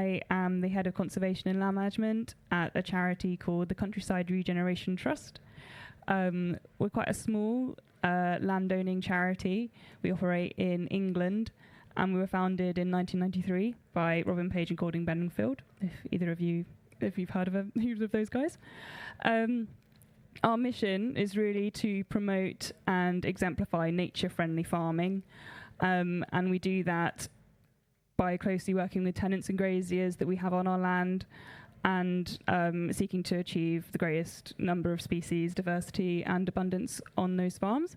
I am the Head of Conservation and Land Management at a charity called the Countryside Regeneration Trust. We're quite a small landowning charity. We operate in England, and we were founded in 1993 by Robin Page and Gordon Benningfield, if you've heard of either of those guys. Our mission is really to promote and exemplify nature-friendly farming, and we do that by closely working with tenants and graziers that we have on our land, and seeking to achieve the greatest number of species, diversity and abundance on those farms,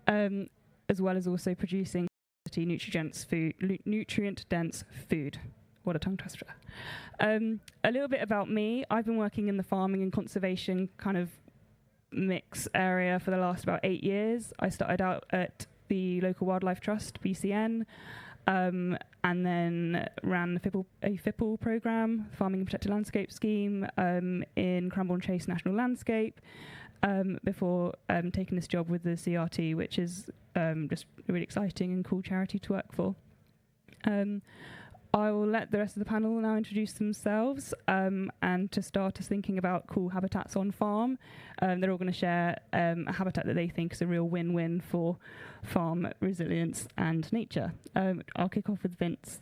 as well as also producing nutrient-dense food. What a tongue twister. A little bit about me. I've been working in the farming and conservation kind of mix area for the last about 8 years. I started out at the local wildlife trust, BCN, and then ran a FIPL program, Farming and Protected Landscape Scheme, in Cranbourne Chase National Landscape, before taking this job with the CRT, which is just a really exciting and cool charity to work for. I will let the rest of the panel now introduce themselves, and to start us thinking about cool habitats on farm. They're all going to share a habitat that they think is a real win-win for farm resilience and nature. I'll kick off with Vince.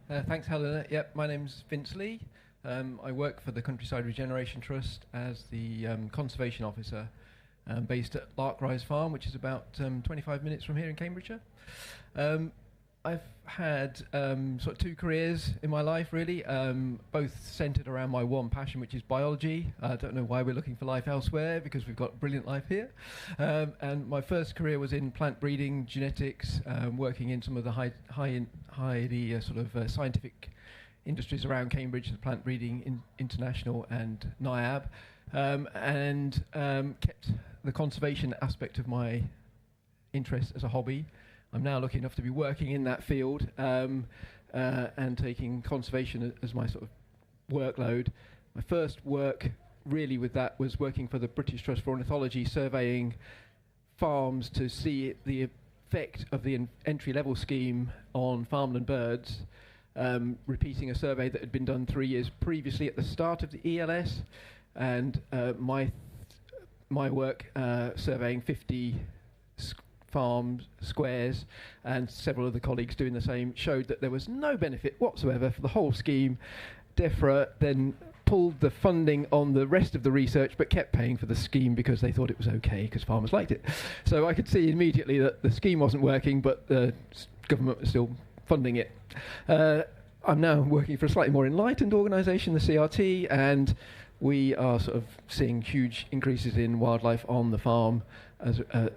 Thanks, Helena. Yep, my name's Vince Lee. I work for the Countryside Regeneration Trust as the conservation officer, based at Larkrise Farm, which is about 25 minutes from here in Cambridgeshire. I've had sort of 2 careers in my life, really, both centred around my one passion, which is biology. I don't know why we're looking for life elsewhere, because we've got brilliant life here. And my first career was in plant breeding, genetics, working in some of the highly sort of scientific industries around Cambridge, the Plant Breeding International and NIAB, and kept the conservation aspect of my interest as a hobby. I'm now lucky enough to be working in that field, and taking conservation as my sort of workload. My first work really with that was working for the British Trust for Ornithology, surveying farms to see the effect of the entry-level scheme on farmland birds, repeating a survey that had been done 3 years previously at the start of the ELS, and my work surveying 50 farms, squares, and several other colleagues doing the same, showed that there was no benefit whatsoever for the whole scheme. DEFRA then pulled the funding on the rest of the research, but kept paying for the scheme because they thought it was okay, because farmers liked it. So I could see immediately that the scheme wasn't working, but the government was still funding it. I'm now working for a slightly more enlightened organisation, the CRT, and we are sort of seeing huge increases in wildlife on the farm,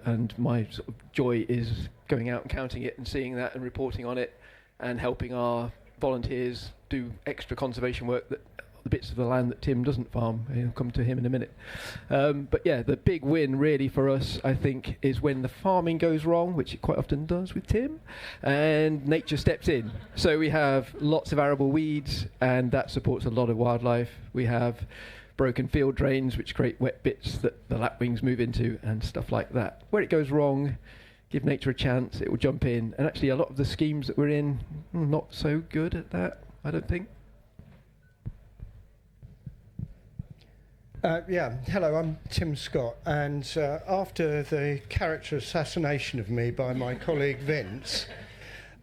and my sort of joy is going out and counting it and seeing that and reporting on it and helping our volunteers do extra conservation work, that the bits of the land that Tim doesn't farm. I'll come to him in a minute. But yeah, the big win really for us, I think, is when the farming goes wrong, which it quite often does with Tim, and nature steps in. So we have lots of arable weeds, and that supports a lot of wildlife. We have broken field drains, which create wet bits that the lapwings move into and stuff like that. Where it goes wrong, give nature a chance, it will jump in. And actually a lot of the schemes that we're in, not so good at that, I don't think. Hello, I'm Tim Scott, and after the character assassination of me by my colleague Vince,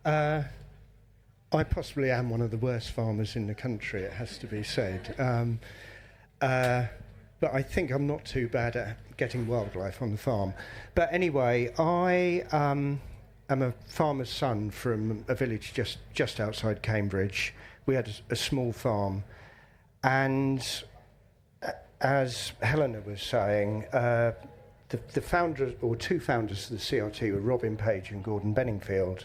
I possibly am one of the worst farmers in the country, it has to be said. But I think I'm not too bad at getting wildlife on the farm. But anyway, I am a farmer's son from a village just outside Cambridge. We had a small farm, and as Helena was saying, the founders, or 2 founders of the CRT, were Robin Page and Gordon Benningfield.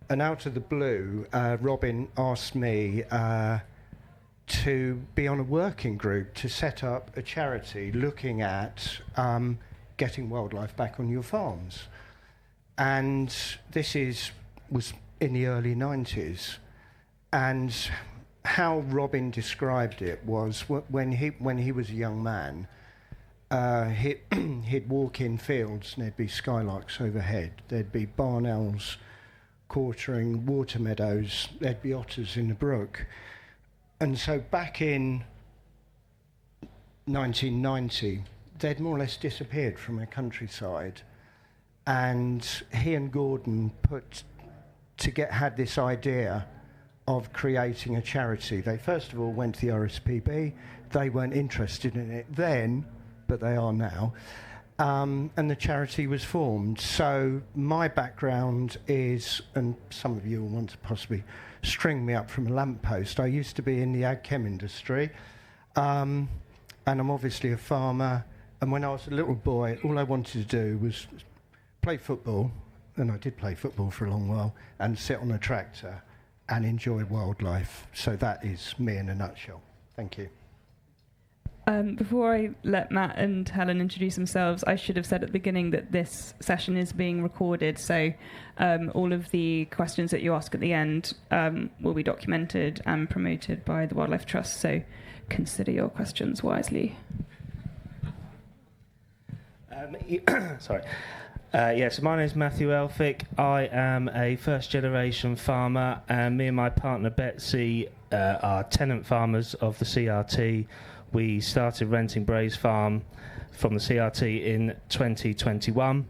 And out of the blue, Robin asked me to be on a working group to set up a charity looking at getting wildlife back on your farms. And this was in the early 90s. And how Robin described it was when he was a young man, he'd walk in fields and there'd be skylarks overhead, there'd be barn owls quartering water meadows, there'd be otters in the brook. And so back in 1990, they'd more or less disappeared from our countryside. And he and Gordon had this idea of creating a charity. They first of all went to the RSPB. They weren't interested in it then, but they are now. And the charity was formed. So my background is, and some of you will want to possibly string me up from a lamppost, I used to be in the ag chem industry, and I'm obviously a farmer. And when I was a little boy, all I wanted to do was play football, and I did play football for a long while, and sit on a tractor and enjoy wildlife. So that is me in a nutshell. Thank you. Before I let Matt and Helen introduce themselves, I should have said at the beginning that this session is being recorded, so all of the questions that you ask at the end will be documented and promoted by the Wildlife Trust, so consider your questions wisely. Sorry. So my name is Matthew Elphick. I am a first-generation farmer, and me and my partner Betsy are tenant farmers of the CRT. We started renting Bray's Farm from the CRT in 2021,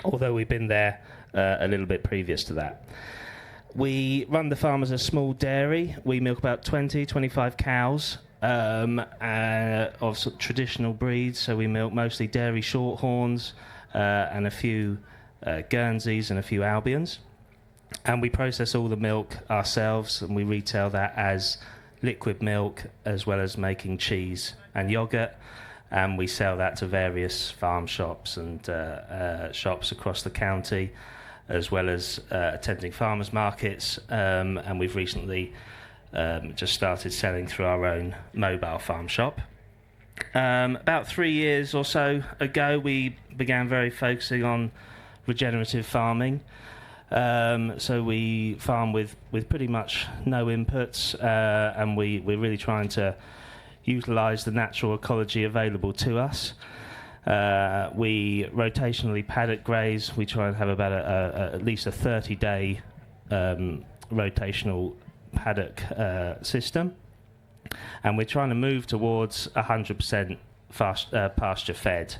although we've been there a little bit previous to that. We run the farm as a small dairy. We milk about 25 cows of sort of traditional breeds, so we milk mostly dairy shorthorns and a few Guernseys and a few Albions. And we process all the milk ourselves, and we retail that as liquid milk, as well as making cheese and yogurt, and we sell that to various farm shops and shops across the county, as well as attending farmers markets, and we've recently just started selling through our own mobile farm shop. About 3 years or so ago, we began very focusing on regenerative farming. So we farm with pretty much no inputs, and we're really trying to utilise the natural ecology available to us. We rotationally paddock graze. We try and have about at least a 30-day rotational paddock system. And we're trying to move towards 100% pasture fed.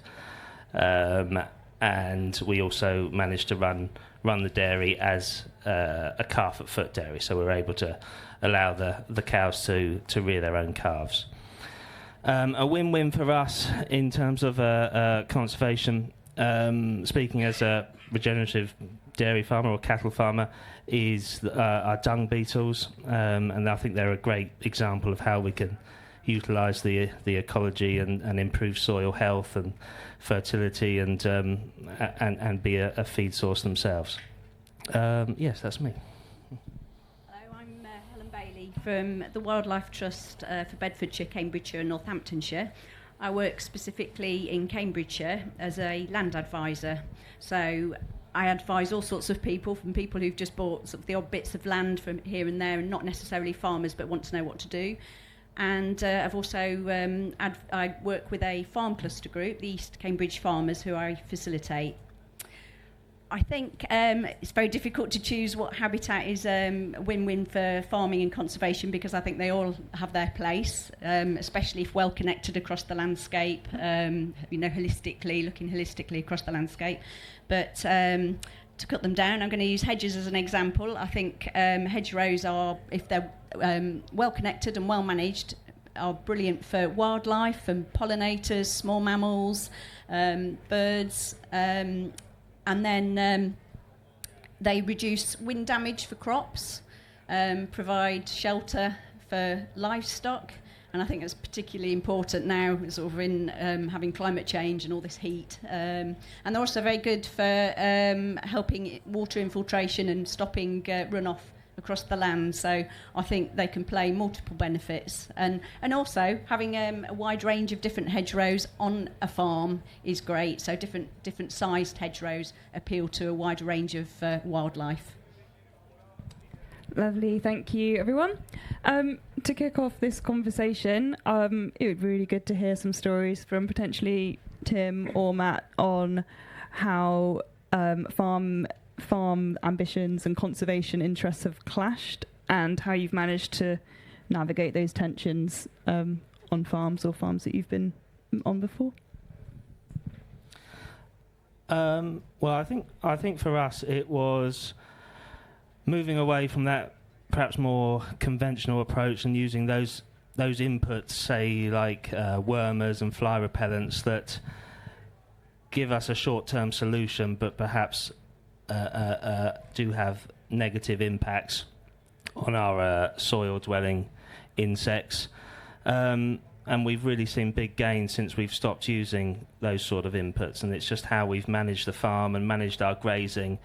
And we also managed to run the dairy as a calf at foot dairy, so we're able to allow the cows to rear their own calves. A win-win for us in terms of conservation, speaking as a regenerative dairy farmer or cattle farmer, is our dung beetles, and I think they're a great example of how we can utilise the ecology and improve soil health and fertility and be a feed source themselves. Yes, that's me. Hello, I'm Helen Bailey from the Wildlife Trust for Bedfordshire, Cambridgeshire and Northamptonshire. I work specifically in Cambridgeshire as a land advisor. So I advise all sorts of people, from people who've just bought sort of the odd bits of land from here and there and not necessarily farmers but want to know what to do. And I've also I work with a farm cluster group, the East Cambridge Farmers, who I facilitate. I think it's very difficult to choose what habitat is a win-win for farming and conservation, because I think they all have their place, especially if well connected across the landscape, looking holistically across the landscape. But to cut them down, I'm going to use hedges as an example. I think hedgerows are, if they're well connected and well managed, are brilliant for wildlife and pollinators, small mammals, birds, and then they reduce wind damage for crops, provide shelter for livestock, and I think it's particularly important now, sort of in having climate change and all this heat. And they're also very good for helping water infiltration and stopping runoff across the land. So I think they can play multiple benefits. And also having a wide range of different hedgerows on a farm is great. So different sized hedgerows appeal to a wide range of wildlife. Lovely, thank you everyone. To kick off this conversation, it would be really good to hear some stories from potentially Tim or Matt on how farm ambitions and conservation interests have clashed, and how you've managed to navigate those tensions on farms or farms that you've been on before? Well, I think for us it was moving away from that perhaps more conventional approach and using those inputs, say like wormers and fly repellents, that give us a short-term solution, but perhaps do have negative impacts on our soil-dwelling insects. And we've really seen big gains since we've stopped using those sort of inputs, and it's just how we've managed the farm and managed our grazing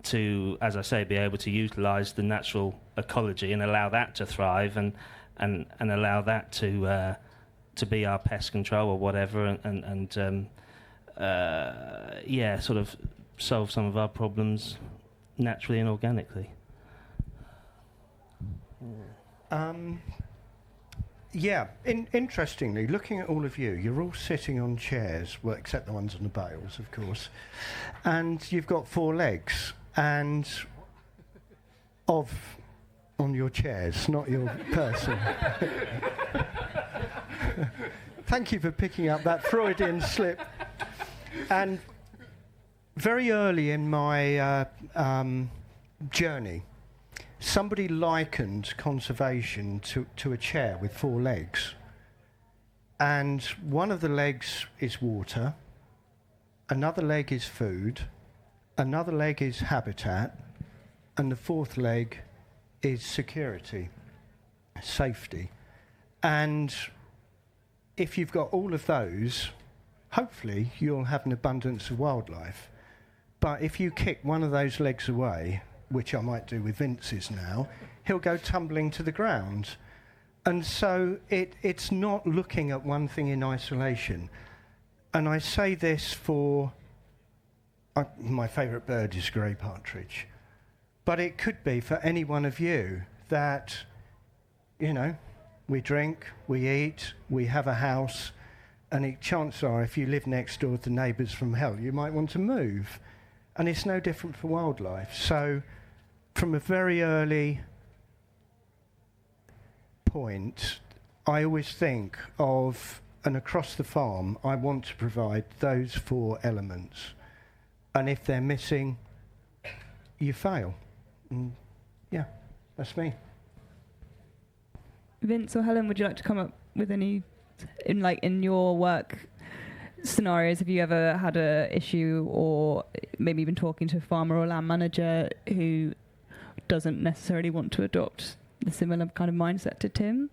to, as I say, be able to utilise the natural ecology and allow that to thrive and allow that to be our pest control or whatever, and sort of solve some of our problems naturally and organically. Interestingly, looking at all of you, you're all sitting on chairs, well, except the ones on the bales, of course, and you've got 4 legs, and on your chairs, not your person. Thank you for picking up that Freudian slip. And very early in my journey, somebody likened conservation to a chair with 4 legs. And one of the legs is water, another leg is food, another leg is habitat, and the 4th leg is security, safety. And if you've got all of those, hopefully you'll have an abundance of wildlife. But if you kick one of those legs away, which I might do with Vince's now, he'll go tumbling to the ground. And so it's not looking at one thing in isolation. And I say this for, my favourite bird is grey partridge. But it could be for any one of you that, we drink, we eat, we have a house, and chances are if you live next door to neighbours from hell, you might want to move. And it's no different for wildlife. So from a very early point, I always think of, and across the farm, I want to provide those 4 elements. And if they're missing, you fail. And yeah, that's me. Vince or Helen, would you like to come up with any, in your work scenarios, have you ever had a issue or maybe even talking to a farmer or land manager who doesn't necessarily want to adopt the similar kind of mindset to Tim?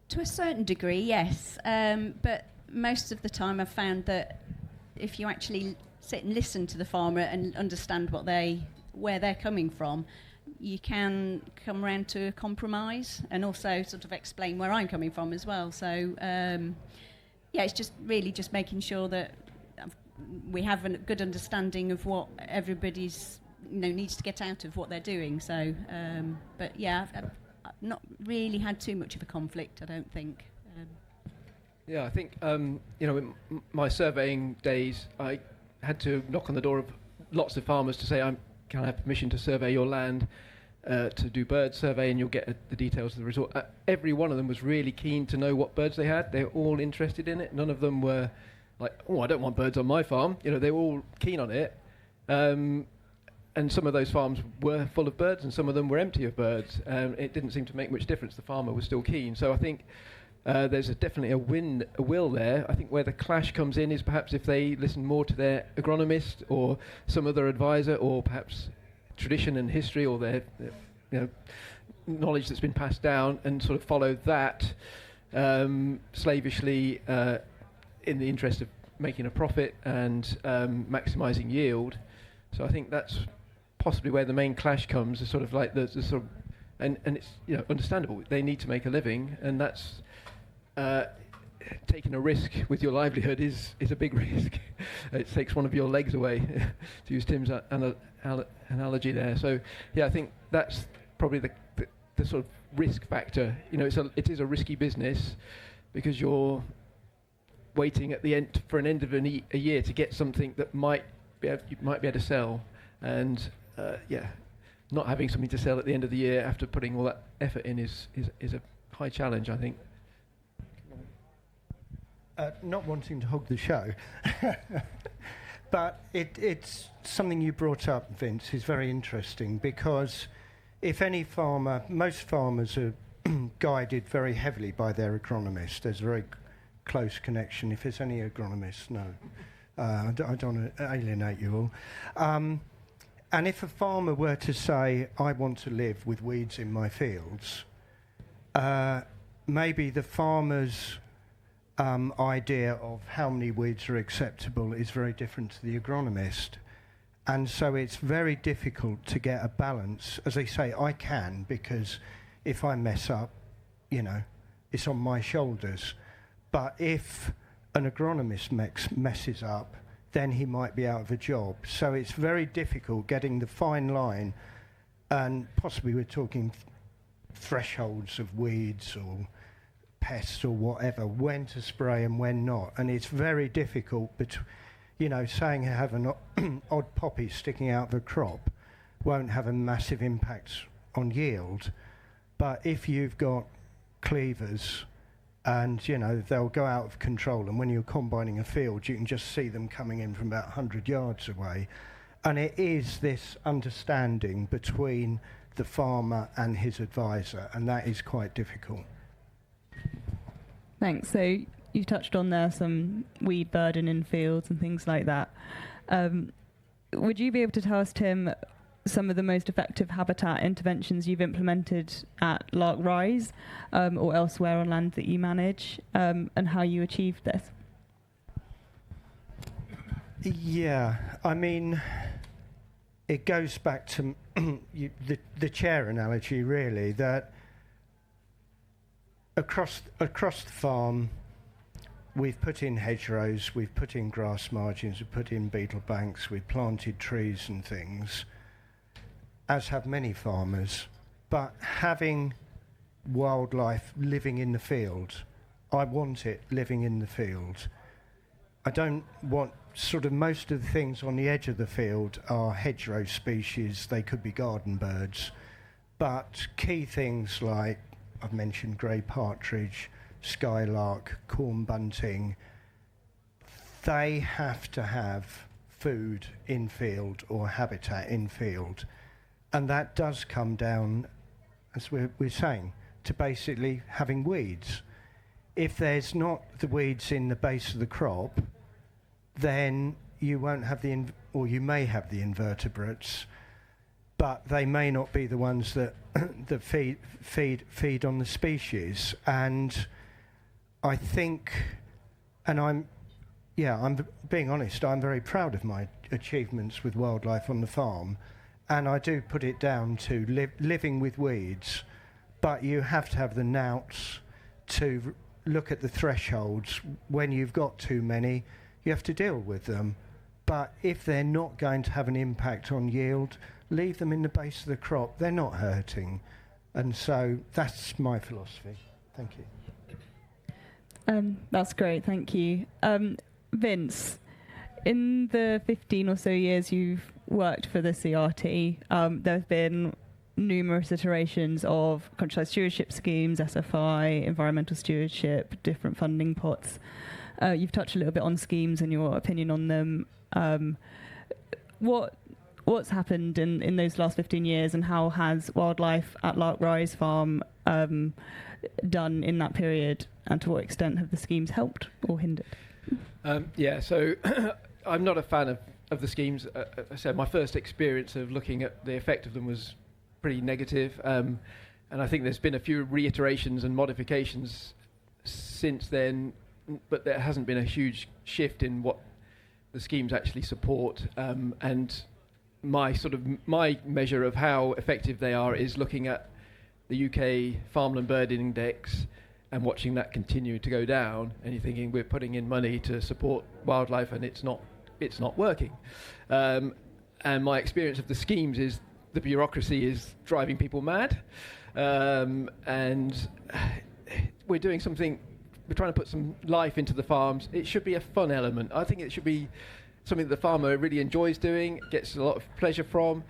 To a certain degree, yes. But most of the time I've found that if you actually sit and listen to the farmer and understand where they're coming from, you can come around to a compromise and also sort of explain where I'm coming from as well. So, it's just really just making sure that we have a good understanding of what everybody's needs to get out of what they're doing. So, but yeah, I've not really had too much of a conflict, I don't think. Yeah, I think, in my surveying days, I had to knock on the door of lots of farmers to say, can I have permission to survey your land, to do bird survey, and you'll get the details of the resort. Every one of them was really keen to know what birds they had. They were all interested in it. None of them were like, oh, I don't want birds on my farm. They were all keen on it. And some of those farms were full of birds and some of them were empty of birds. It didn't seem to make much difference. The farmer was still keen. So I think there's definitely a will there. I think where the clash comes in is perhaps if they listen more to their agronomist or some other advisor, or perhaps tradition and history, or their knowledge that's been passed down, and sort of follow that slavishly in the interest of making a profit and maximising yield. So I think that's possibly where the main clash comes. Is sort of like the sort of, and it's understandable. They need to make a living, and that's. Taking a risk with your livelihood is a big risk. It takes one of your legs away, to use Tim's analogy there. So, yeah, I think that's probably the sort of risk factor. It is a risky business because you're waiting at the end for an end of a year to get something that you might be able to sell, and not having something to sell at the end of the year after putting all that effort in is a high challenge, I think. Not wanting to hog the show, but it's something you brought up, Vince, is very interesting, because if any farmer, most farmers are guided very heavily by their agronomist. There's a very close connection. If there's any agronomists, no. I don't want to alienate you all. And if a farmer were to say, I want to live with weeds in my fields, maybe the farmer's idea of how many weeds are acceptable is very different to the agronomist. And so it's very difficult to get a balance. As they say, I can, because if I mess up, it's on my shoulders. But if an agronomist messes up, then he might be out of a job. So it's very difficult getting the fine line, and possibly we're talking thresholds of weeds or pests or whatever, when to spray and when not. And it's very difficult, saying you have an odd poppy sticking out of a crop won't have a massive impact on yield. But if you've got cleavers and, they'll go out of control, and when you're combining a field, you can just see them coming in from about 100 yards away. And it is this understanding between the farmer and his advisor, and that is quite difficult. Thanks. So you touched on there some weed burden in fields and things like that. Would you be able to tell us, Tim, some of the most effective habitat interventions you've implemented at Lark Rise or elsewhere on land that you manage, and how you achieved this? Yeah, I mean, it goes back to the chair analogy, really, that across the farm, we've put in hedgerows, we've put in grass margins, we've put in beetle banks, we've planted trees and things, as have many farmers. But having wildlife living in the field, I want it living in the field. I don't want most of the things on the edge of the field are hedgerow species, they could be garden birds, but key things like, I've mentioned grey partridge, skylark, corn bunting, they have to have food in field or habitat in field. And that does come down, as we're saying, to basically having weeds. If there's not the weeds in the base of the crop, then you won't have or you may have the invertebrates, but they may not be the ones that that feed on the species. And I think, and I'm being honest, I'm very proud of my achievements with wildlife on the farm, and I do put it down to living with weeds, but you have to have the nous to look at the thresholds. When you've got too many, you have to deal with them. But if they're not going to have an impact on yield, leave them in the base of the crop. They're not hurting. And so that's my philosophy. Thank you. That's great, thank you. Vince, in the 15 or so years you've worked for the CRT, there have been numerous iterations of countryside stewardship schemes, SFI, environmental stewardship, different funding pots. You've touched a little bit on schemes and your opinion on them. What's happened in those last 15 years, and how has wildlife at Lark Rise Farm done in that period, and to what extent have the schemes helped or hindered? So I'm not a fan of the schemes. I said my first experience of looking at the effect of them was pretty negative, and I think there's been a few reiterations and modifications since then, but there hasn't been a huge shift in what the schemes actually support. And my measure of how effective they are is looking at the UK Farmland Bird Index and watching that continue to go down, and you're thinking we're putting in money to support wildlife and it's not working. And my experience of the schemes is the bureaucracy is driving people mad, and we're doing something. We're trying to put some life into the farms. It should be a fun element. I think it should be something the farmer really enjoys doing, gets a lot of pleasure from,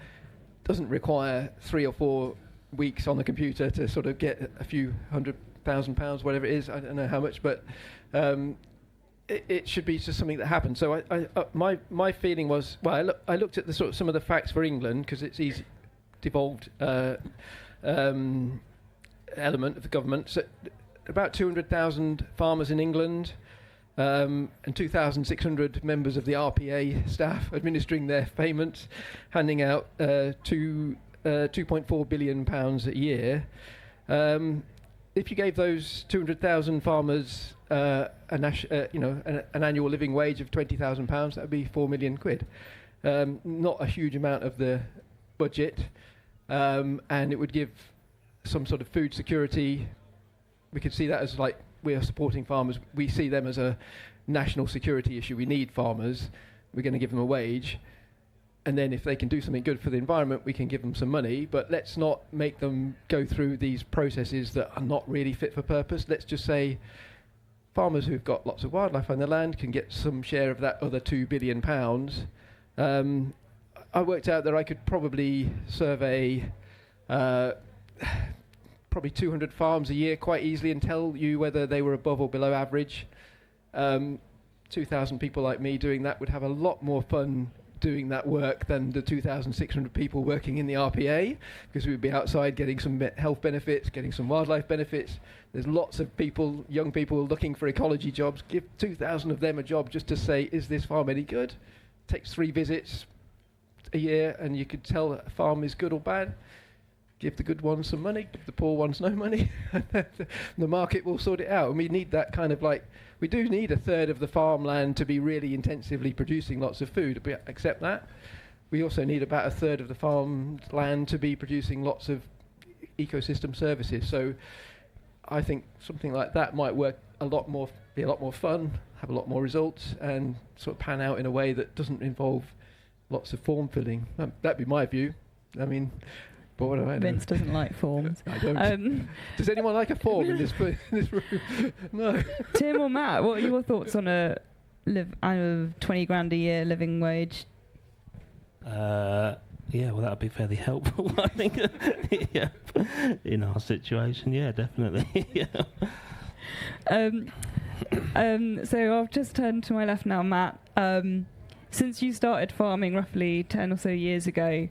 doesn't require 3 or 4 weeks on the computer to sort of get a few £100,000, whatever it is. I don't know how much, but it should be just something that happens. So my feeling was, well, I looked at the sort of some of the facts for England, because it's easy, devolved element of the government. So about 200,000 farmers in England, and 2,600 members of the RPA staff administering their payments, handing out £2.4 billion a year. If you gave those 200,000 farmers an annual living wage of £20,000, that would be £4 million. Not a huge amount of the budget, and it would give some sort of food security. We could see that as like, we are supporting farmers. We see them as a national security issue. We need farmers. We're going to give them a wage. And then if they can do something good for the environment, we can give them some money. But let's not make them go through these processes that are not really fit for purpose. Let's just say farmers who've got lots of wildlife on their land can get some share of that other £2 billion. I worked out that I could probably survey probably 200 farms a year quite easily and tell you whether they were above or below average. 2,000 people like me doing that would have a lot more fun doing that work than the 2,600 people working in the RPA, because we'd be outside getting some health benefits, getting some wildlife benefits. There's lots of people, young people looking for ecology jobs. Give 2,000 of them a job just to say, is this farm any good? Takes 3 visits a year and you could tell a farm is good or bad. Give the good ones some money, give the poor ones no money. The market will sort it out. And we need that kind of we do need 1/3 of the farmland to be really intensively producing lots of food. We accept that. We also need about 1/3 of the farmland to be producing lots of ecosystem services. So I think something like that might work be a lot more fun, have a lot more results, and sort of pan out in a way that doesn't involve lots of form filling. That'd be my view. I mean, but what do I know? Vince doesn't like forms. I don't. Does anyone like a form in this room? No. Tim or Matt, what are your thoughts on a 20 grand a year living wage? Yeah, well, that would be fairly helpful, I think. Yeah. In our situation, yeah, definitely. Yeah. So I'll just turn to my left now, Matt. Since you started farming roughly 10 or so years ago,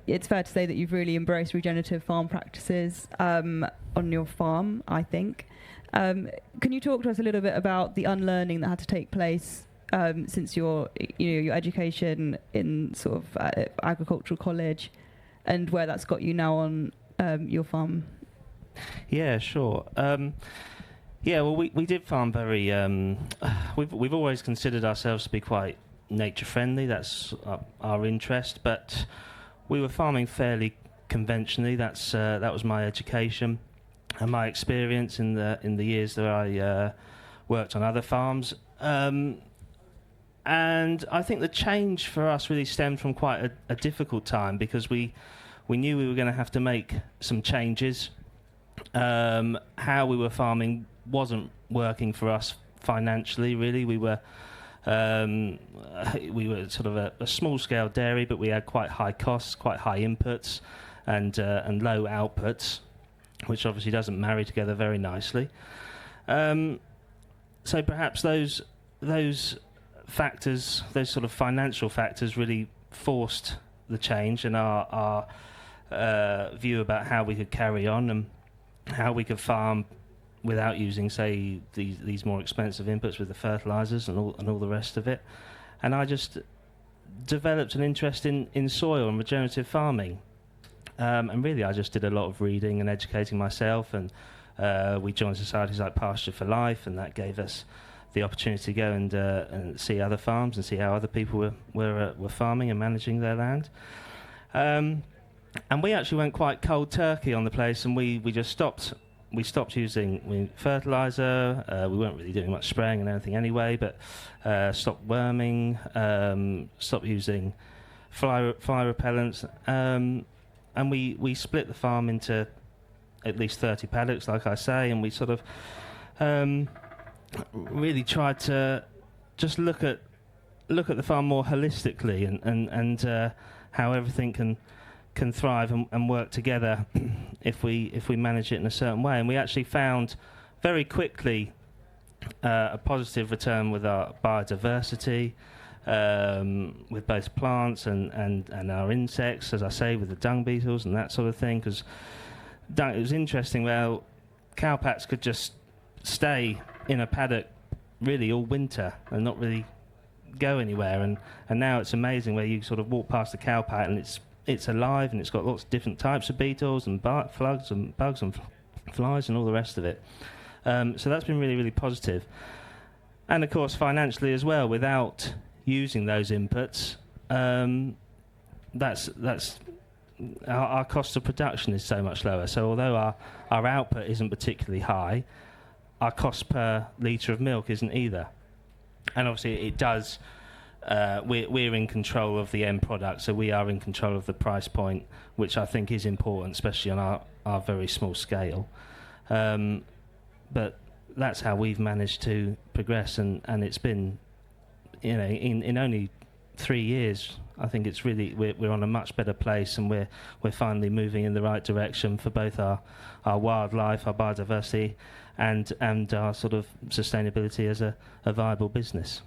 it's fair to say that you've really embraced regenerative farm practices on your farm, I think. Can you talk to us a little bit about the unlearning that had to take place since your education in sort of agricultural college, and where that's got you now on your farm? Yeah, sure. Yeah, well, we did farm very. We've always considered ourselves to be quite nature friendly. That's our interest, but we were farming fairly conventionally. That was my education and my experience in the years that I worked on other farms. And I think the change for us really stemmed from quite a difficult time, because we knew we were going to have to make some changes. How we were farming wasn't working for us financially, really. We were sort of a small-scale dairy, but we had quite high costs, quite high inputs, and low outputs, which obviously doesn't marry together very nicely. So perhaps those factors, those sort of financial factors, really forced the change in our view about how we could carry on and how we could farm without using, say, these more expensive inputs with the fertilizers and all the rest of it. And I just developed an interest in soil and regenerative farming. And really, I just did a lot of reading and educating myself, and we joined societies like Pasture for Life, and that gave us the opportunity to go and see other farms and see how other people were farming and managing their land. And we actually went quite cold turkey on the place, and we just stopped. We stopped using fertilizer. We weren't really doing much spraying and anything anyway, but stopped worming, stopped using fly repellents, and we split the farm into at least 30 paddocks, like I say, and we sort of really tried to just look at look at the farm more holistically and how everything can thrive and work together if we manage it in a certain way. And we actually found very quickly a positive return with our biodiversity, with both plants and our insects, as I say, with the dung beetles and that sort of thing. Because it was interesting. Well, cowpats could just stay in a paddock really all winter and not really go anywhere. And now it's amazing where you sort of walk past the cowpat and it's alive and it's got lots of different types of beetles and slugs and bugs and flies and all the rest of it. So that's been really, really positive. And of course, financially as well, without using those inputs, that's our cost of production is so much lower. So although our output isn't particularly high, our cost per litre of milk isn't either. And obviously it does, we're in control of the end product, so we are in control of the price point, which I think is important, especially on our very small scale. But that's how we've managed to progress, and it's been, in only 3 years, I think it's really we're on a much better place, and we're finally moving in the right direction for both our wildlife, our biodiversity, and our sort of sustainability as a viable business.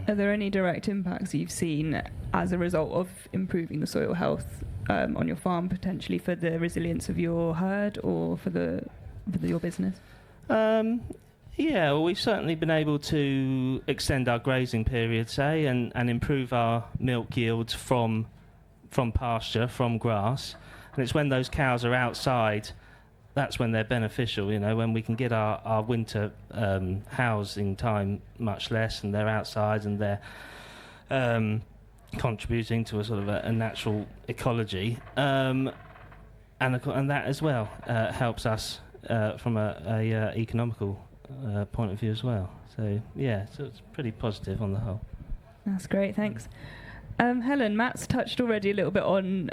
Are there any direct impacts you've seen as a result of improving the soil health on your farm, potentially for the resilience of your herd or for your business? Yeah, well, we've certainly been able to extend our grazing period, say, and improve our milk yields from pasture, from grass. And it's when those cows are outside, that's when they're beneficial, when we can get our winter housing time much less, and they're outside and they're contributing to a sort of a natural ecology. And that as well helps us from a economical point of view as well. So yeah, so it's pretty positive on the whole. That's great, thanks. Helen, Matt's touched already a little bit on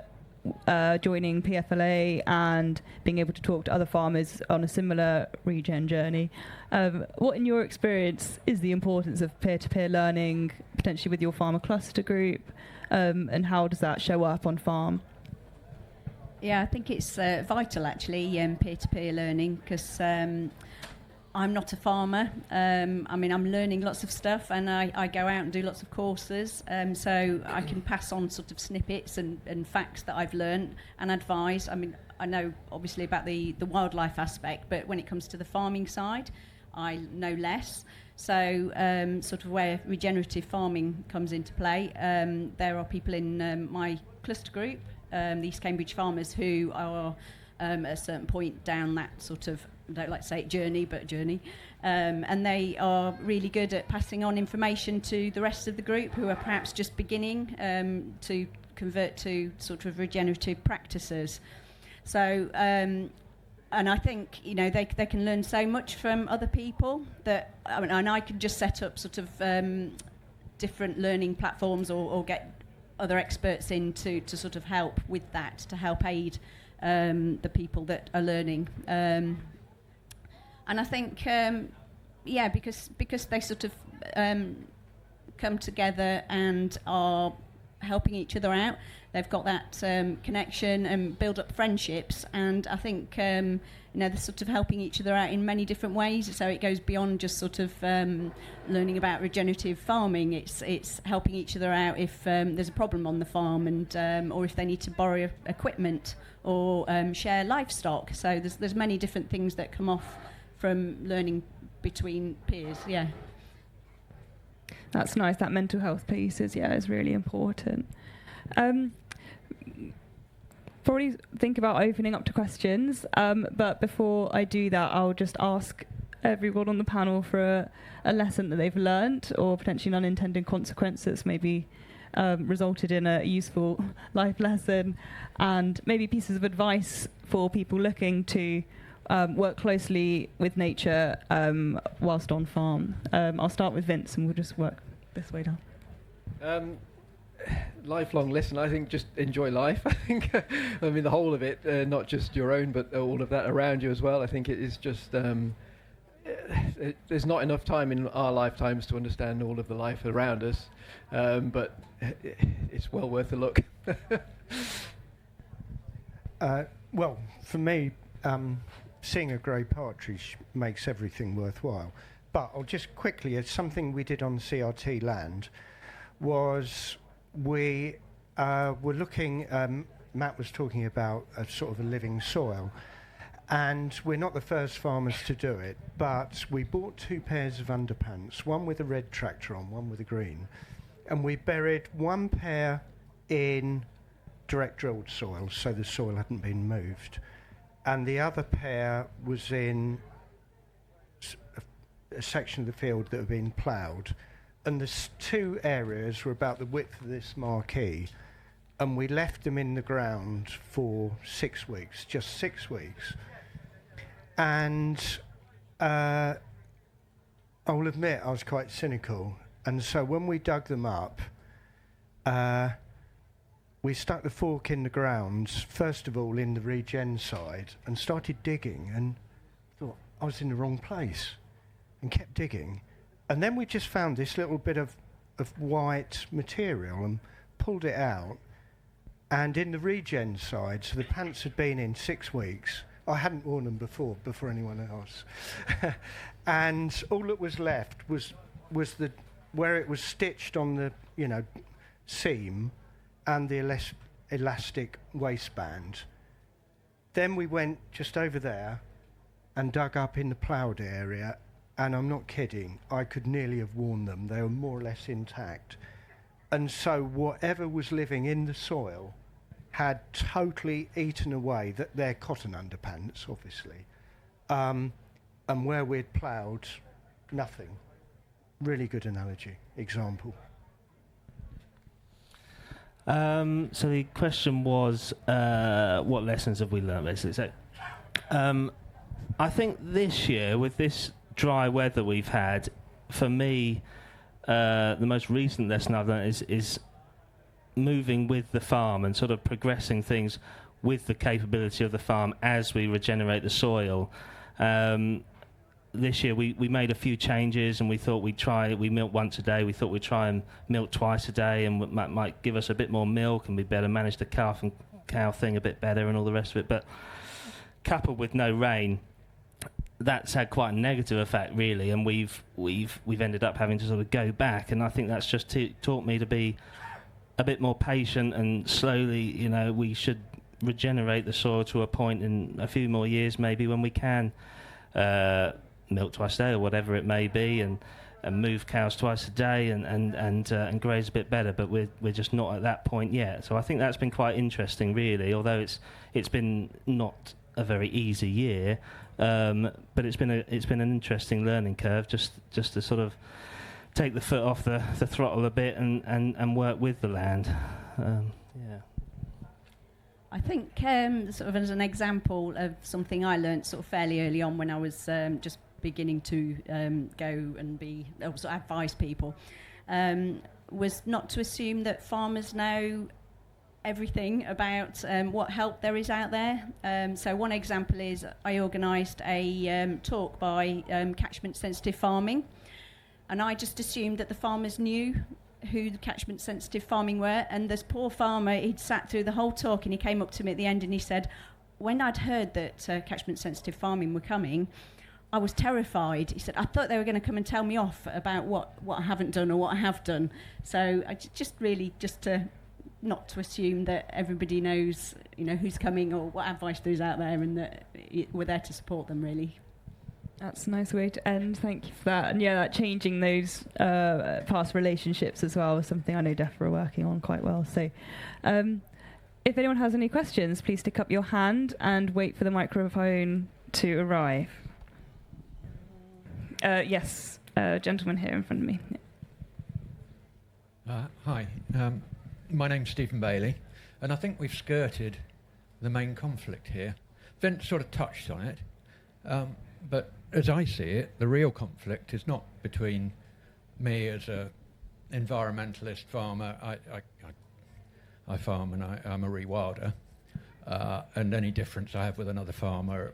joining PFLA and being able to talk to other farmers on a similar regen journey. What, in your experience, is the importance of peer-to-peer learning, potentially with your farmer cluster group, and how does that show up on farm? Yeah, I think it's vital, actually, peer-to-peer learning, because I'm not a farmer. I'm learning lots of stuff, and I go out and do lots of courses, so I can pass on sort of snippets and facts that I've learned and advise. I know, obviously, about the wildlife aspect, but when it comes to the farming side, I know less. So sort of where regenerative farming comes into play, there are people in my cluster group, the East Cambridge farmers, who are at a certain point down that sort of, I don't like to say it journey, but journey, and they are really good at passing on information to the rest of the group who are perhaps just beginning to convert to sort of regenerative practices. So and I think they can learn so much from other people that and I can just set up sort of different learning platforms or get other experts in to sort of help with that, to help aid the people that are learning. And I think, because they sort of come together and are helping each other out, they've got that connection and build up friendships. And I think, they're sort of helping each other out in many different ways. So it goes beyond just sort of learning about regenerative farming. It's helping each other out if there's a problem on the farm, and or if they need to borrow equipment or share livestock. So there's many different things that come off from learning between peers. Yeah, that's nice. That mental health piece is really important. Probably think about opening up to questions, but before I do that, I'll just ask everyone on the panel for a lesson that they've learnt, or potentially an unintended consequence that's maybe resulted in a useful life lesson, and maybe pieces of advice for people looking to work closely with nature whilst on farm. I'll start with Vince, and we'll just work this way down. Lifelong lesson, I think, just enjoy life. I think, the whole of it, not just your own, but all of that around you as well. I think it is just, there's not enough time in our lifetimes to understand all of the life around us, but it's well worth a look. Well, for me, seeing a grey partridge makes everything worthwhile. But I'll just quickly, it's something we did on CRT land, was we were looking, Matt was talking about a sort of a living soil, and we're not the first farmers to do it, but we bought 2 pairs of underpants, one with a red tractor on, one with a green, and we buried one pair in direct drilled soil, so the soil hadn't been moved, and the other pair was in a section of the field that had been ploughed, and the 2 areas were about the width of this marquee, and we left them in the ground for 6 weeks, just 6 weeks. And I'll admit I was quite cynical, and so when we dug them up, we stuck the fork in the ground, first of all in the regen side, and started digging, and thought I was in the wrong place, and kept digging. And then we just found this little bit of white material and pulled it out, and in the regen side, so the pants had been in 6 weeks. I hadn't worn them before anyone else. And all that was left was the where it was stitched on the seam and the elastic waistband. Then we went just over there and dug up in the ploughed area, and I'm not kidding, I could nearly have worn them. They were more or less intact. And so whatever was living in the soil had totally eaten away their cotton underpants, obviously, and where we'd ploughed, nothing. Really good example. So the question was, what lessons have we learned, basically? So, I think this year, with this dry weather we've had, for me, the most recent lesson I've learned is moving with the farm and sort of progressing things with the capability of the farm as we regenerate the soil. This year we made a few changes, and we thought we milk once a day. We thought we'd try and milk twice a day, and might give us a bit more milk, and we'd better manage the calf and cow thing a bit better and all the rest of it. But coupled with no rain, that's had quite a negative effect, really, and we've ended up having to sort of go back, and I think that's just taught me to be a bit more patient, and slowly, we should regenerate the soil to a point in a few more years, maybe, when we can milk twice a day or whatever it may be, and move cows twice a day and graze a bit better. But we're just not at that point yet. So I think that's been quite interesting, really. Although it's been not a very easy year, but it's been an interesting learning curve, just to sort of take the foot off the throttle a bit and work with the land. Yeah. I think sort of as an example of something I learnt sort of fairly early on when I was just beginning to go and also advise people, was not to assume that farmers know everything about what help there is out there. So one example is I organised a talk by catchment sensitive farming, and I just assumed that the farmers knew who the catchment sensitive farming were, and this poor farmer, he'd sat through the whole talk, and he came up to me at the end and he said, when I'd heard that catchment sensitive farming were coming, I was terrified. He said, I thought they were going to come and tell me off about what I haven't done or what I have done. So I just to not to assume that everybody knows, who's coming or what advice there's out there, and that we're there to support them, really. That's a nice way to end. Thank you for that. And that changing those past relationships as well is something I know DEFRA are working on quite well. So if anyone has any questions, please stick up your hand and wait for the microphone to arrive. Yes, gentleman here in front of me. Hi, my name's Stephen Bailey, and I think we've skirted the main conflict here. Vince sort of touched on it, but as I see it, the real conflict is not between me as a environmentalist farmer. I farm and I'm a rewilder, and any difference I have with another farmer,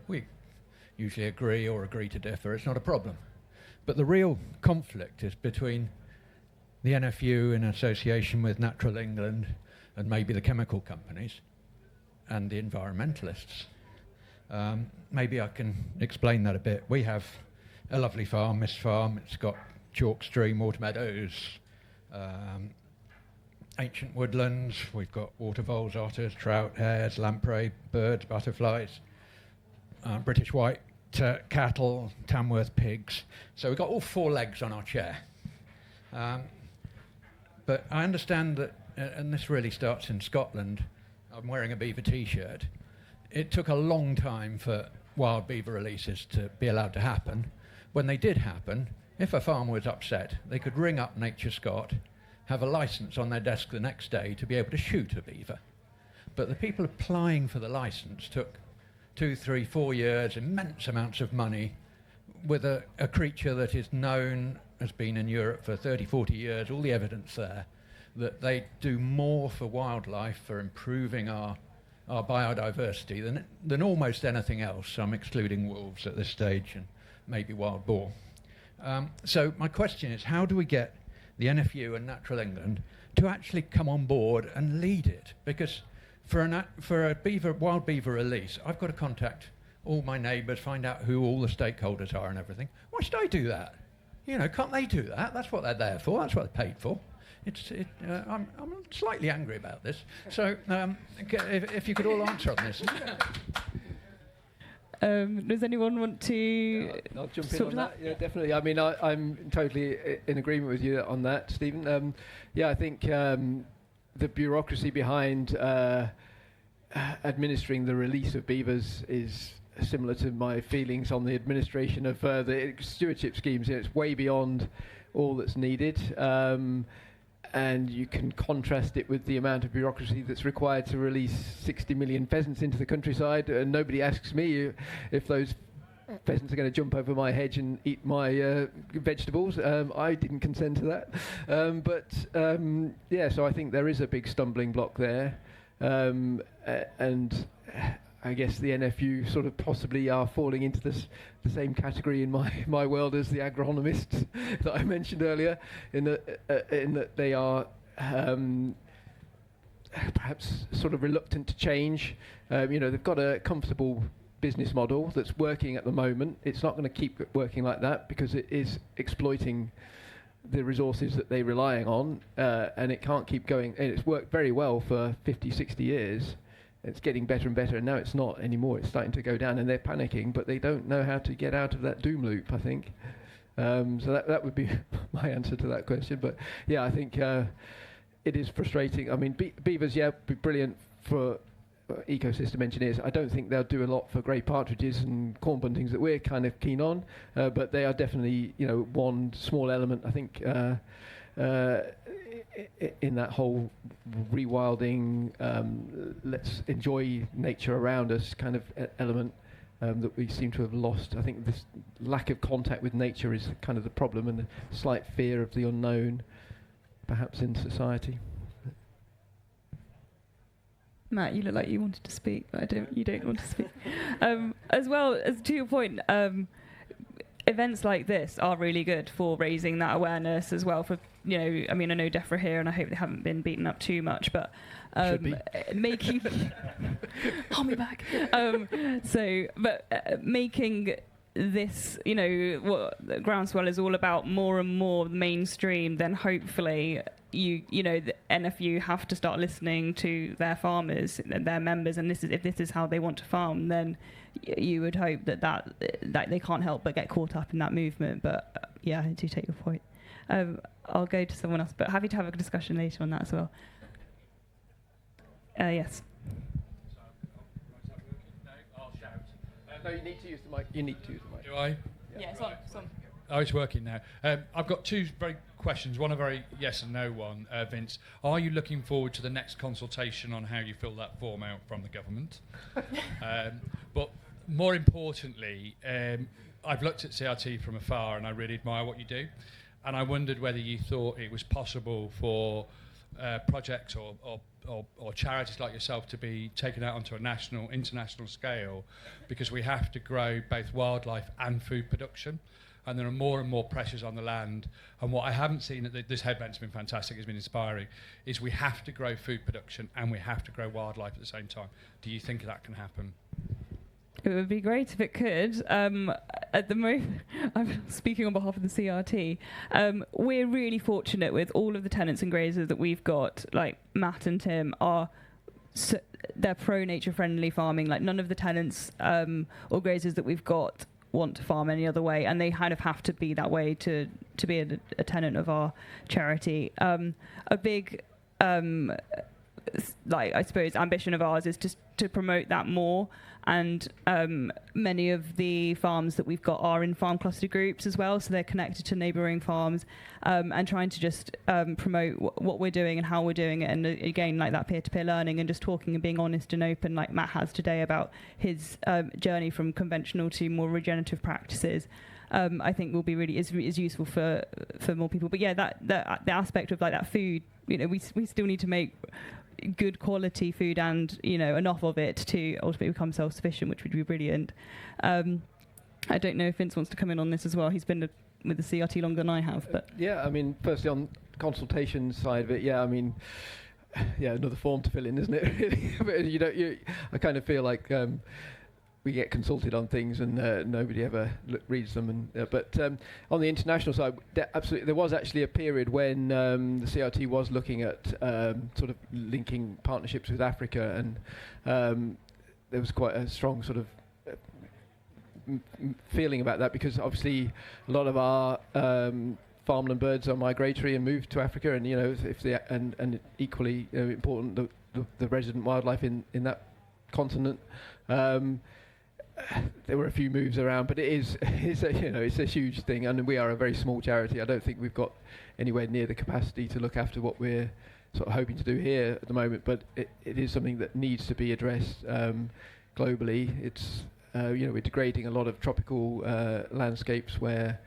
usually agree or agree to differ. It's not a problem. But the real conflict is between the NFU in association with Natural England and maybe the chemical companies and the environmentalists. Maybe I can explain that a bit. We have a lovely farm, Miss Farm. It's got chalk stream, water meadows, ancient woodlands. We've got water voles, otters, trout, hares, lamprey, birds, butterflies, British white cattle, Tamworth pigs. So we've got all 4 legs on our chair. But I understand that, and this really starts in Scotland. I'm wearing a beaver T-shirt. It took a long time for wild beaver releases to be allowed to happen. When they did happen, if a farmer was upset, they could ring up Nature Scott, have a licence on their desk the next day to be able to shoot a beaver. But the people applying for the licence took 2, 3, 4 years, immense amounts of money, with a creature that is known, has been in Europe for 30, 40 years, all the evidence there, that they do more for wildlife, for improving our biodiversity than almost anything else. I'm excluding wolves at this stage and maybe wild boar. So my question is, how do we get the NFU and Natural England to actually come on board and lead it? Because for a wild beaver release, I've got to contact all my neighbours, find out who all the stakeholders are and everything. Why should I do that? You know, can't they do that? That's what they're there for. That's what they're paid for. I'm slightly angry about this. So if you could all answer on this. Does anyone want to? I'll jump in on that. Yeah, definitely. I mean, I'm totally in agreement with you on that, Stephen. I think the bureaucracy behind administering the release of beavers is similar to my feelings on the administration of the stewardship schemes. It's way beyond all that's needed. And you can contrast it with the amount of bureaucracy that's required to release 60 million pheasants into the countryside, and nobody asks me if those pheasants are going to jump over my hedge and eat my vegetables. I didn't consent to that. So I think there is a big stumbling block there. And I guess the NFU sort of possibly are falling into the same category in my world as the agronomists that I mentioned earlier, in that they are perhaps sort of reluctant to change. They've got a comfortable business model that's working at the moment. It's not going to keep working like that because it is exploiting the resources that they're relying on, and it can't keep going. And it's worked very well for 50, 60 years. It's getting better and better, and now it's not anymore. It's starting to go down, and they're panicking, but they don't know how to get out of that doom loop, I think. So that would be my answer to that question. But yeah, I think it is frustrating. I mean, beavers, be brilliant for ecosystem engineers. I don't think they'll do a lot for grey partridges and corn buntings that we're kind of keen on, but they are definitely, one small element, I think, in that whole rewilding, let's enjoy nature around us kind of element that we seem to have lost. I think this lack of contact with nature is kind of the problem, and the slight fear of the unknown, perhaps, in society. Matt, you look like you wanted to speak, but you don't want to speak. As well, as to your point, events like this are really good for raising that awareness as well. For I know DEFRA here, and I hope they haven't been beaten up too much, but making hold me back. Making this, what Groundswell is all about, more and more mainstream, then hopefully the NFU have to start listening to their farmers and their members, and if this is how they want to farm, then you would hope that they can't help but get caught up in that movement. But I do take your point. I'll go to someone else, but happy to have a discussion later on that as well. Yes. I'll shout. No, you need to use the mic. Do I? Yeah, it's on. Oh, it's working now. I've got two very questions. One a very yes and no one. Vince, are you looking forward to the next consultation on how you fill that form out from the government? But more importantly, I've looked at CRT from afar and I really admire what you do. And I wondered whether you thought it was possible for projects or charities like yourself to be taken out onto a national, international scale, because we have to grow both wildlife and food production. And there are more and more pressures on the land. And what I haven't seen, this head event's been fantastic, it's been inspiring, is we have to grow food production and we have to grow wildlife at the same time. Do you think that can happen? It would be great if it could. At the moment, I'm speaking on behalf of the CRT. We're really fortunate with all of the tenants and grazers that we've got. Like Matt and Tim are, they're pro-nature friendly farming. Like none of the tenants or grazers that we've got want to farm any other way, and they kind of have to be that way to be a tenant of our charity. A big I suppose ambition of ours is just to promote that more, and many of the farms that we've got are in farm cluster groups as well, so they're connected to neighbouring farms, and trying to just promote what we're doing and how we're doing it, and again like that peer-to-peer learning and just talking and being honest and open like Matt has today about his journey from conventional to more regenerative practices. I think will be really is useful for more people. But yeah, the aspect of like that food, we still need to make good quality food and enough of it to ultimately become self-sufficient, which would be brilliant. I don't know if Vince wants to come in on this as well. He's been with the CRT longer than I have. But yeah, I mean, firstly on consultation side of it, yeah, I mean, yeah, another form to fill in, isn't it? But I kind of feel like we get consulted on things and nobody ever reads them. But on the international side, there was actually a period when the CRT was looking at sort of linking partnerships with Africa, and there was quite a strong sort of feeling about that, because obviously a lot of our farmland birds are migratory and move to Africa, and if they and equally important the resident wildlife in that continent. There were a few moves around, but it's a huge thing, and we are a very small charity. I don't think we've got anywhere near the capacity to look after what we're sort of hoping to do here at the moment. But it is something that needs to be addressed globally. It's we're degrading a lot of tropical landscapes where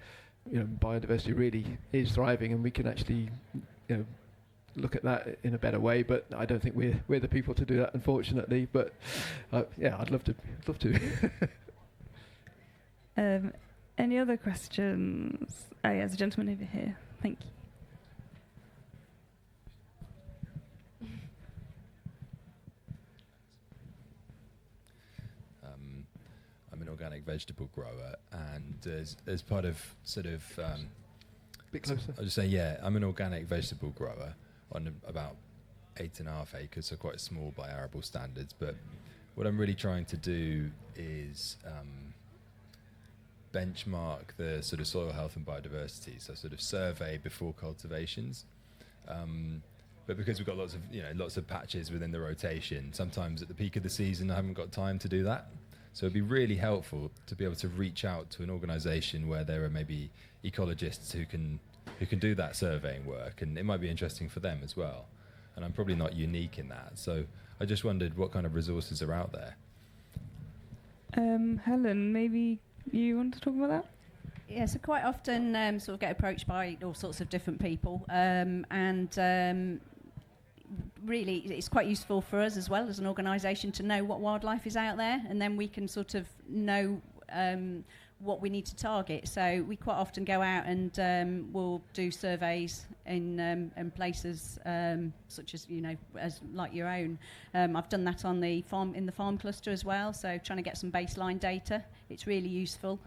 biodiversity really is thriving, and we can actually look at that in a better way. But I don't think we're the people to do that, unfortunately. But yeah, I'd love to. Any other questions? Oh yeah, there's a gentleman over here. Thank you. I'm an organic vegetable grower, and as part of sort of Bit closer. I'll just say, yeah, I'm an organic vegetable grower on about 8.5 acres, so quite small by arable standards. But what I'm really trying to do is benchmark the sort of soil health and biodiversity, so sort of survey before cultivations. But because we've got lots of patches within the rotation, sometimes at the peak of the season I haven't got time to do that. So it'd be really helpful to be able to reach out to an organisation where there are maybe ecologists who can do that surveying work, and it might be interesting for them as well. And I'm probably not unique in that. So I just wondered what kind of resources are out there. Helen, maybe you want to talk about that? Yeah, so quite often sort of get approached by all sorts of different people, and really it's quite useful for us as well as an organisation to know what wildlife is out there, and then we can sort of know what we need to target. So we quite often go out and we'll do surveys in places such as as like your own. I've done that on the farm cluster as well. So trying to get some baseline data, it's really useful.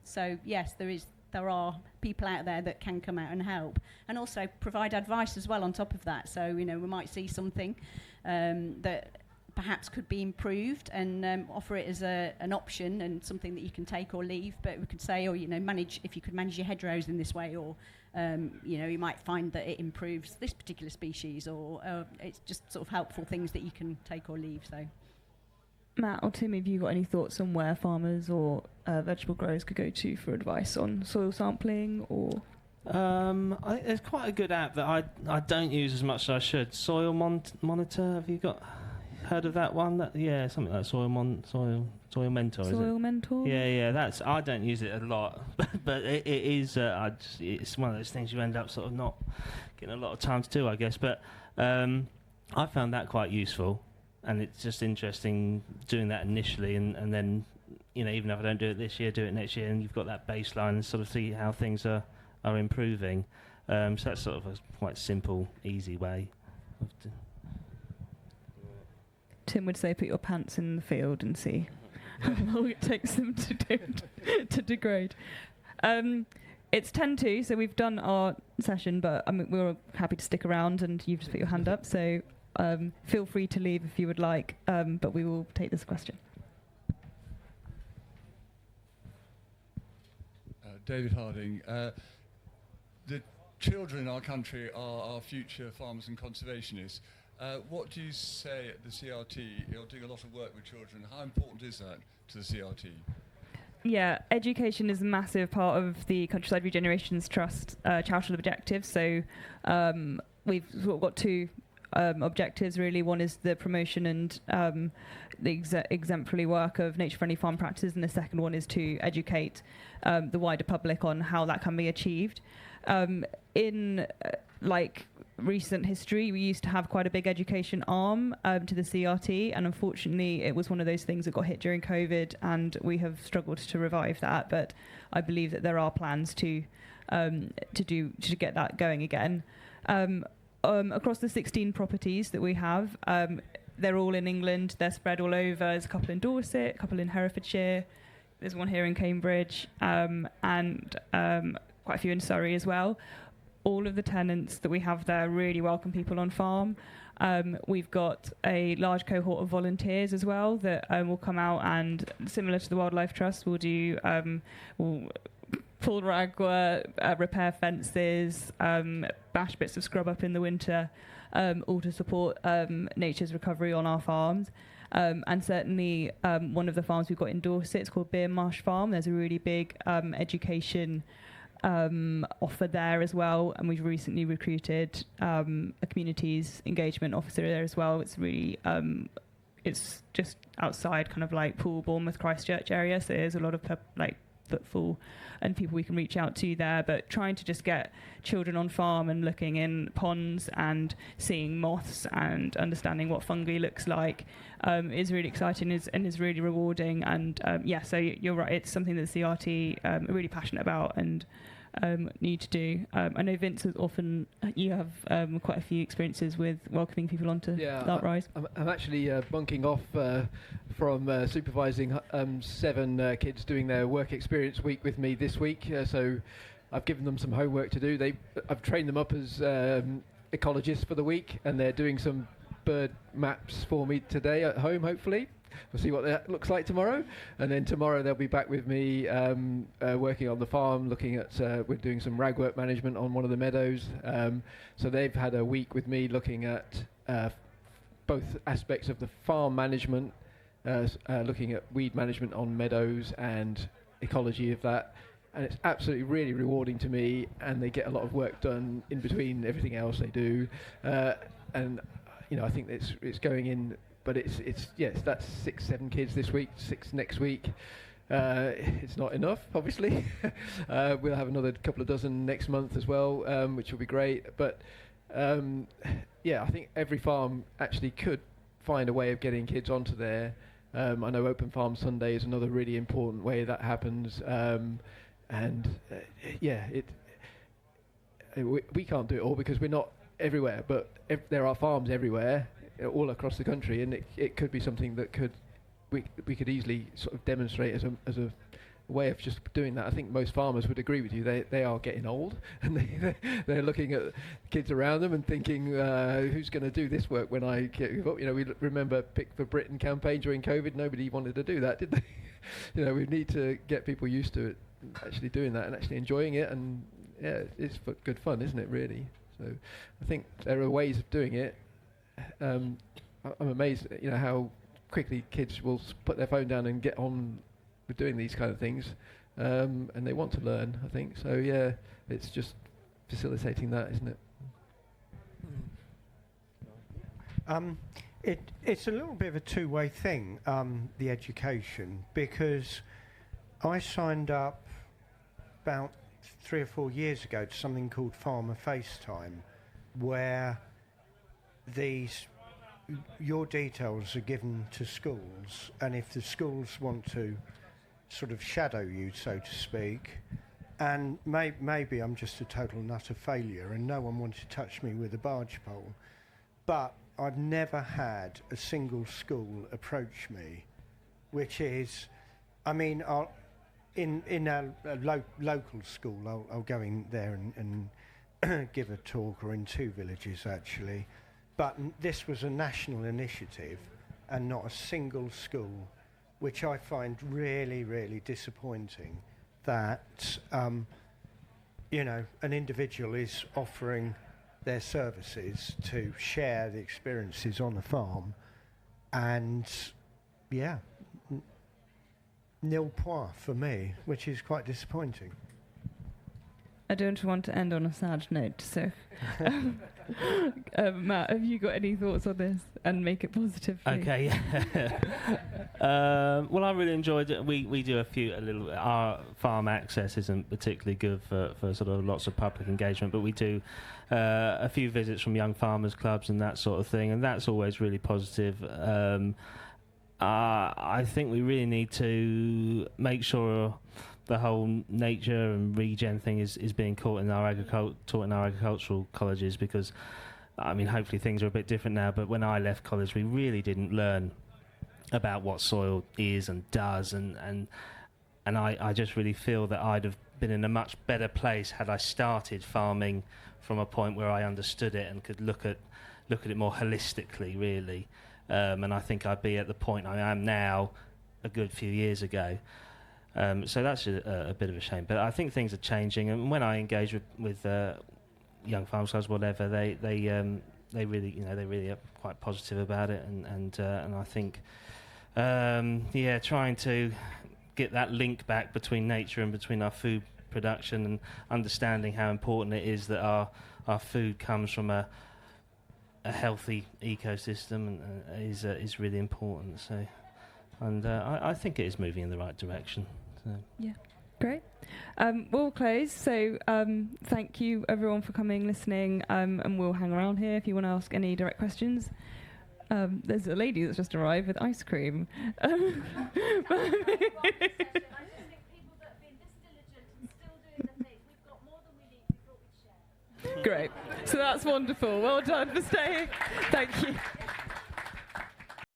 So yes, there are people out there that can come out and help, and also provide advice as well on top of that. So we might see something that perhaps could be improved, and offer it as an option and something that you can take or leave. But we could say, if you could manage your hedgerows in this way, or you might find that it improves this particular species, or it's just sort of helpful things that you can take or leave. So, Matt or Tim, have you got any thoughts on where farmers or vegetable growers could go to for advice on soil sampling? Or I think there's quite a good app that I don't use as much as I should. Soil Monitor. Have you heard of that one? Something like Soil Mentor. Soil Mentor. Yeah. I don't use it a lot, but it is. It's one of those things you end up sort of not getting a lot of time to do, I guess. But I found that quite useful, and it's just interesting doing that initially, and then, you know, even if I don't do it this year, do it next year, and you've got that baseline and sort of see how things are improving. So that's sort of a quite simple, easy way of Tim would say put your pants in the field and see how long it takes them to degrade. It's 10:02, so we've done our session, but we were happy to stick around, and you've just put your hand up, so feel free to leave if you would like, but we will take this question. David Harding. The children in our country are our future farmers and conservationists. What do you say at the CRT? You're doing a lot of work with children. How important is that to the CRT? Yeah, education is a massive part of the Countryside Regeneration's Trust charitable objectives. So we've sort of got two objectives, really. One is the promotion and the exemplary work of nature-friendly farm practices, and the second one is to educate the wider public on how that can be achieved. In recent history, we used to have quite a big education arm to the CRT, and unfortunately it was one of those things that got hit during COVID, and we have struggled to revive that, but I believe that there are plans to get that going again. Across the 16 properties that we have, they're all in England, they're spread all over. There's a couple in Dorset, a couple in Herefordshire, there's one here in Cambridge, and quite a few in Surrey as well. All of the tenants that we have there really welcome people on farm. We've got a large cohort of volunteers as well that will come out, and similar to the Wildlife Trust, will do pull rag work, repair fences, bash bits of scrub up in the winter, all to support nature's recovery on our farms. And certainly one of the farms we've got in Dorset, it's called Beer Marsh Farm. There's a really big education offer there as well, and we've recently recruited a communities engagement officer there as well. It's really it's just outside kind of like Poole, Bournemouth, Christchurch area, so there's a lot of footfall and people we can reach out to there, but trying to just get children on farm and looking in ponds and seeing moths and understanding what fungi looks like is really exciting and is really rewarding. And so you're right, it's something that the CRT are really passionate about and need to do. I know Vince has you have quite a few experiences with welcoming people onto Dark Rise. I'm actually bunking off from supervising 7 kids doing their work experience week with me this week. So I've given them some homework to do. I've trained them up as ecologists for the week, and they're doing some bird maps for me today at home, hopefully. We'll see what that looks like tomorrow, and then tomorrow they'll be back with me working on the farm, looking at we're doing some ragwort management on one of the meadows. So they've had a week with me looking at both aspects of the farm management, looking at weed management on meadows and ecology of that, and it's absolutely really rewarding to me, and they get a lot of work done in between everything else they do, and I think it's going in. But that's 6-7 kids this week, 6 next week. It's not enough, obviously. We'll have another couple of dozen next month as well, which will be great. But I think every farm actually could find a way of getting kids onto there. I know Open Farm Sunday is another really important way that happens. We can't do it all because we're not everywhere, but there are farms everywhere, all across the country, and it could be something that we could easily sort of demonstrate as a way of just doing that. I think most farmers would agree with you. They are getting old, and they're looking at kids around them and thinking, who's going to do this work when I give up? We remember Pick for Britain campaign during COVID. Nobody wanted to do that, did they? We need to get people used to it, actually doing that and actually enjoying it. And it's good fun, isn't it? Really. So I think there are ways of doing it. I'm amazed, how quickly kids will put their phone down and get on with doing these kind of things, and they want to learn, I think. So it's just facilitating that, isn't it? It's a little bit of a two-way thing, the education, because I signed up about 3 or 4 years ago to something called Farmer FaceTime, where your details are given to schools, and if the schools want to sort of shadow you, so to speak, and maybe I'm just a total nutter failure and no one wanted to touch me with a barge pole, but I've never had a single school approach me, which is, I mean, in a local school, I'll go in there and give a talk, or in 2 villages actually, but this was a national initiative and not a single school, which I find really, really disappointing, that you know, an individual is offering their services to share the experiences on a farm, and yeah, nil point for me, which is quite disappointing. I don't want to end on a sad note, so Matt, have you got any thoughts on this and make it positive? Okay. Well, I really enjoyed it. We do our farm access isn't particularly good for sort of lots of public engagement, but we do a few visits from young farmers clubs and that sort of thing, and that's always really positive. I think we really need to make sure the whole nature and regen thing is being taught in our agricultural colleges, because I mean, hopefully things are a bit different now, but when I left college we really didn't learn about what soil is and does, and I just really feel that I'd have been in a much better place had I started farming from a point where I understood it and could look at it more holistically, really. And I think I'd be at the point I am now a good few years ago. So that's a bit of a shame, but I think things are changing. And when I engage with young farmers clubs, whatever, they really are quite positive about it. And I think trying to get that link back between nature and between our food production, and understanding how important it is that our food comes from a healthy ecosystem is really important. So, and I think it is moving in the right direction. So. Yeah, great. We'll close. So thank you everyone for coming, listening, and we'll hang around here if you want to ask any direct questions. There's a lady that's just arrived with ice cream. Great. So that's wonderful. Well done for staying. Thank you.